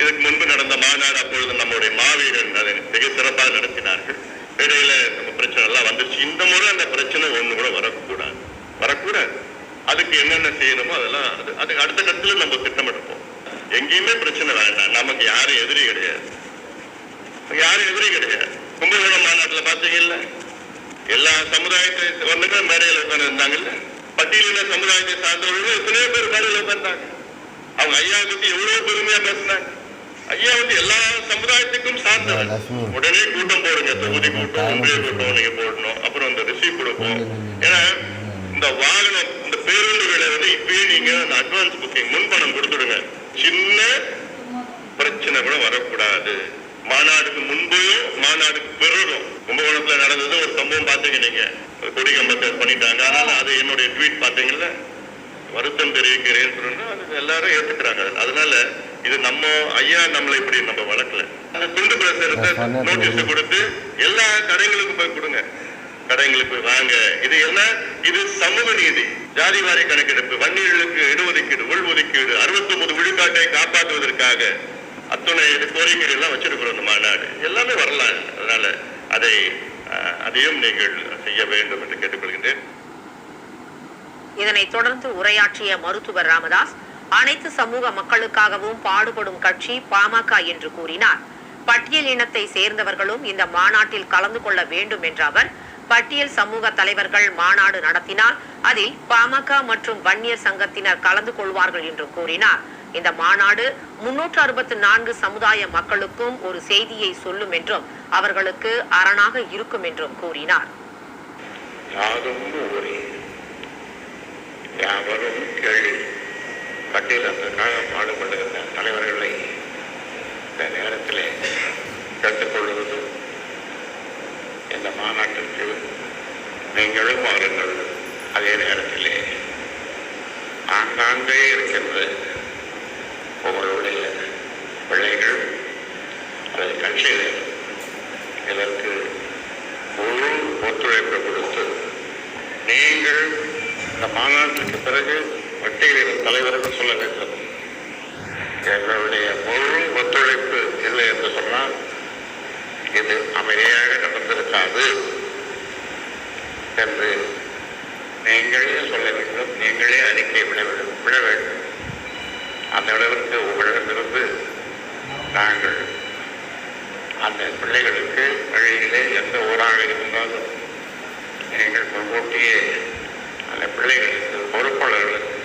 இதுக்கு முன்பு நடந்த மாநாடு அப்பொழுது நம்முடைய மாவீரன் அதை மிக சிறப்பாக நடத்தினார்கள். இடையில நம்ம பிரச்சனை எல்லாம் வந்துருச்சு. இந்த முறை அந்த பிரச்சனை ஒண்ணு கூட வரக்கூடாது. அதுக்கு என்னென்ன செய்யணுமோ அதெல்லாம் அதுக்கு அடுத்த கட்டத்துல நம்ம திட்டமிடுப்போம். எங்கேயுமே பிரச்சனை வேண்டாம். நமக்கு யாரும் எதிரி கிடையாது. கும்பகோணம் மாநாட்டில் பாத்தீங்கல்ல, எல்லா சமுதாயத்தை ஒண்ணுங்க மேடையில் உட்கார்ந்து இருந்தாங்கல்ல. பட்டியலின சமுதாயத்தை சார்ந்தவர்கள் எத்தனையோ பேர் மேடையில் உட்கார்ந்தாங்க. அவங்க ஐயா பத்தி எவ்வளவு பெருமையா பேசினாங்க. ஐயா எல்லா சமுதாயத்துக்கும் சார்ந்தவர். உடனே கூட்டம் போடுங்க, தொகுதி கூட்டம், ஒன்றிய கூட்டம் நீங்க போடணும். அப்புறம் இந்த ரிசீவ் கொடுப்போம். ஏன்னா இந்த வாகனம், இந்த பேருந்துகளை இப்பயே நீங்க அட்வான்ஸ் புக்கிங் முன்பணம் கொடுத்துடுங்க. சின்ன பிரச்சனை கூட வரக்கூடாது. மாநாடுக்கு முன்பையும் மாநாடுக்கு பிறகும் கும்பகோணத்துல நடந்தது ஒரு சம்பவம் பாத்தீங்க நீங்க, கொடி கம்பத்தை பண்ணிட்டாங்க. அதனால அது என்னுடைய ட்வீட் பாத்தீங்கல்ல, வருத்தம் தெரிவிக்கிறேன்னு சொன்னா அது எல்லாரும் ஏத்துக்கிறாங்க. அதனால இது நம்ம ஐயா நம்மளை இப்படி நம்ம வளர்க்கல. அந்த துண்டு பிரசுரத்தை நோட்டீஸ் கொடுத்து எல்லா கடைகளுக்கும் போய் கொடுங்க, கடைங்களுக்கு போய் வாங்க. இது என்ன, இது சமூக நீதி, ஜாதி வாரி கணக்கெடுப்பு, வன்னியர்களுக்கு இடஒதுக்கீடு, உள்ஒதுக்கீடு, 69 விழுக்காட்டை காப்பாற்றுவதற்காக அத்துணை கோரிக்கைகள் எல்லாம் வச்சிருக்கிறோம். இந்த மாநாடு எல்லாமே வரலாம். அதனால அதையும் நீங்கள் செய்ய வேண்டும் என்று கேட்டுக்கொள்கின்றேன். இதனைத் தொடர்ந்து உரையாற்றிய மருத்துவர் ராமதாஸ், அனைத்து சமூக மக்களுக்காகவும் பாடுபடும் கட்சி பாமக என்று கூறினார். பட்டியல் இனத்தை சேர்ந்தவர்களும் இந்த மாநாட்டில் கலந்து கொள்ள வேண்டும் என்ற அவர், பட்டியல் சமூக தலைவர்கள் மாநாடு நடத்தினால் அதில் பாமக மற்றும் வன்னியர் சங்கத்தினர் கலந்து கொள்வார்கள் என்று கூறினார். இந்த மாநாடு 364 சமுதாய மக்களுக்கும் ஒரு செய்தியை சொல்லும் என்றும் அவர்களுக்கு அரணாக இருக்கும் என்றும் கூறினார். யாவரும் கேள்வி பட்டியலுக்காக பாடுபடுகின்ற தலைவர்களை இந்த நேரத்திலே கேட்டுக்கொள்வது, இந்த மாநாட்டிற்கு நீங்களும் வாருங்கள். அதே நேரத்திலே ஆங்காங்கே இருக்கின்ற உங்களுடைய பிள்ளைகள் அல்லது கட்சிகள் இதற்கு முழு ஒத்துழைப்பு கொடுத்து நீங்கள் இந்த மாநாட்டிற்கு பிறகு பட்டியலின் தலைவர்கள் சொல்ல வேண்டும். எங்களுடைய முழு ஒத்துழைப்பு இல்லை என்று சொன்னால் இது அமைதியாக நடந்திருக்காது என்று நீங்களே சொல்ல வேண்டும். நீங்களே அறிக்கை விட வேண்டும். அந்த அளவிற்கு உங்களிடமிருந்து நாங்கள் அந்த பிள்ளைகளுக்கு வழியிலே எந்த ஊராக இருந்தாலும் நீங்கள் முன்கூட்டியே அந்த பிள்ளைகளுக்கு பொறுப்பாளர்களுக்கு